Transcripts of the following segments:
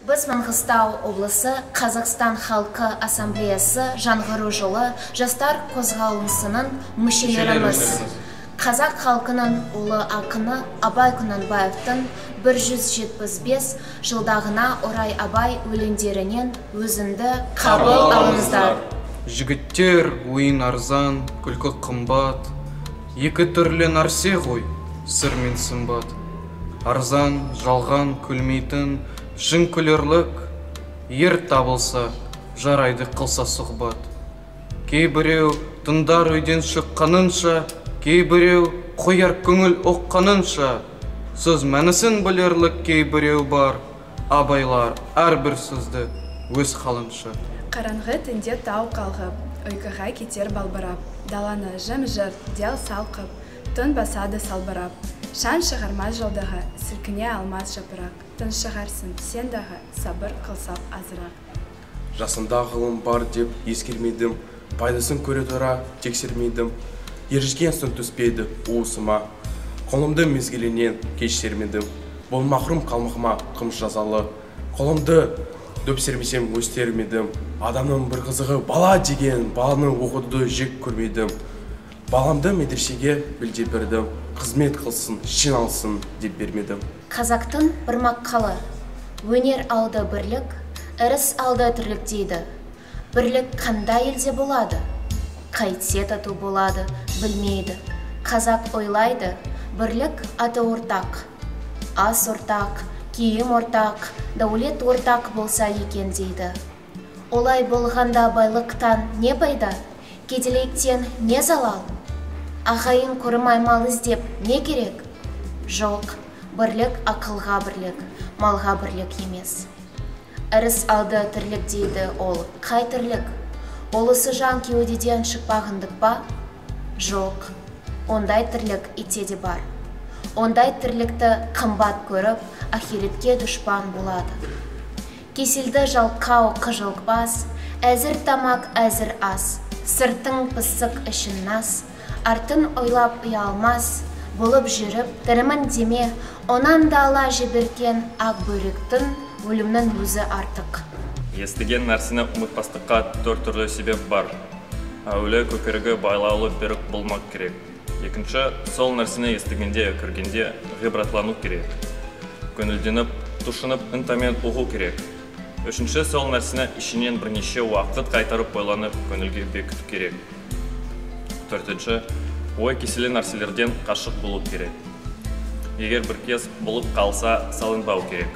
Біз Маңғыстау облысы Қазақстан халқы ассамблеясы жаңғыру жолы жастар қозғалысының мүшелеріміз. Қазақ халқының ұлы ақыны Абай Құнанбаевтың 175 жылдағына орай Абай өлеңдерінен өзінді қабыл алыңыздар. Жігіттер ойын арзан, күлкі қымбат, екі түрлі нәрсе ғой, сыр мен сымбат. Арзан, жалған күлмейтін, шын күлерлік, ер табылса, жарайды қылса сұхбат. Кейбіреу тыңдар үйден шыққанынша, кейбіреу қояр көңіл оққанынша, сөз мәнісін білерлік кейбіреу бар, абайлар әрбір сөзді өз қалынша. Қараңғы түнде тау қалғып, ұйқыға кетер балбырап, даланы жым-жыр дел салқып, түн басады салбырап. Шан шығармаз жолдағы, сілкіне алмаз жапырақ, тын шығарсын сен дағы, сабыр қылсап азырақ. Жасында ғылым бар деп ескермедім, пайдасын көре тұра тексермедім. Ержген сын түспейді уысыма, қолымды мезгілінен кештермедім. Бұл мақрұм қалмақыма қымш жазалы, қолымды дөпсермесем өстермедім. Адамның бір қызығы бала деген, баланы оқуды жек көрмедім. Баламды медресеге білде бердім, қызмет қылсын, шен алсын деп бермедім. Қазақтың бір мақалы, өнер алды бірлік, іріс алды тірлік дейді. Бірлік қандай елде болады? Қайтсе тату болады, білмейді. Қазақ ойлайды, бірлік аты ортақ. Ас ортақ, киім ортақ, дәулет ортақ болса екен дейді. Олай болғанда байлықтан не пайда? Кедейліктен не залал? Ағайын көрмай мал іздеп не керек? Жоқ, бірлік ақылға бірлік, малға бірлік емес. Іріс алды тірлік дейді ол, қай тірлік? Олысы жан кеудеден шықпағындық па? Жоқ, ондай тірлік итте бар. Ондай тірлікті қымбат көріп, ахиретке дұшпан болады. Кеселді жалқау қыжылқпас, әзір тамақ әзір ас, сыртың пысық ішін нас, артын ойлап ұялмас, болып жүріп тірімін деме, онан да ала жіберген ақ бөріктің өлімнің өзі артық. Естіген нәрсені ұмытпастыққа төрт түрлі себеп бар. Әуелі көкірегі байлаулы берік болмақ керек. Екінші, сол нәрсені естігенде, көргенде ғибратлану керек. Көңілденіп, тұшынып, ынтамен оқу керек. Үшінші, сол нәрсені ішінен бірнеше уақыт қайтарып ойланып, көңілге бекіту керек. Төртінші, ой кеселі нәрселерден қашық болу керек. Егер бір кез болып қалса, салынбау керек.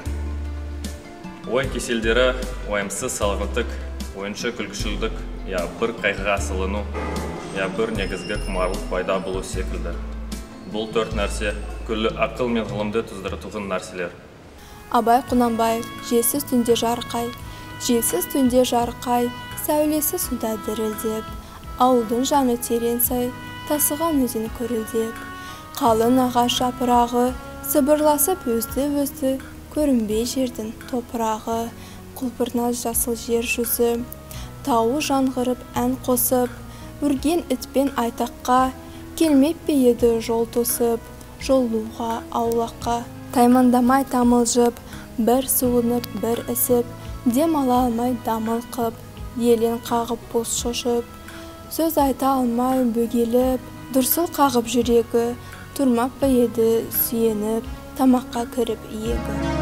Ой кеселдері ойымсыз салғындық, ойыншы күлкішілдік, я бір қайғыға салыну, я бір негізгі құмарлық пайда болу секілді. Бұл төрт нәрсе күллі ақыл мен ғылымды тұздыртуған нәрселер. Абай Құнанбаев, желсіз түнде жарқай, желсіз түнде жарқай, сәулесі суда дірілдеп, ауылдың жаны терең сай, тасыған өзен көрілдеп, қалың ағаш жапырағы, сыбырласып өзді-өзді, көрінбей жердің топырағы, құлпырназ жасыл жер жүзі, тауы жаңғырып ән қосып, үрген ітпен айтаққа, келмеп пе еді жол тосып, жолуға аулаққа. Таймандамай тамылжып, бір суынып, бір ісіп, дем ала алмай дамыл қып, елен қағып бос шошып, сөз айта алмай бөгеліп, дұрсыл қағып жүрегі, тұрмап па еді сүйеніп, тамаққа кіріп иегі.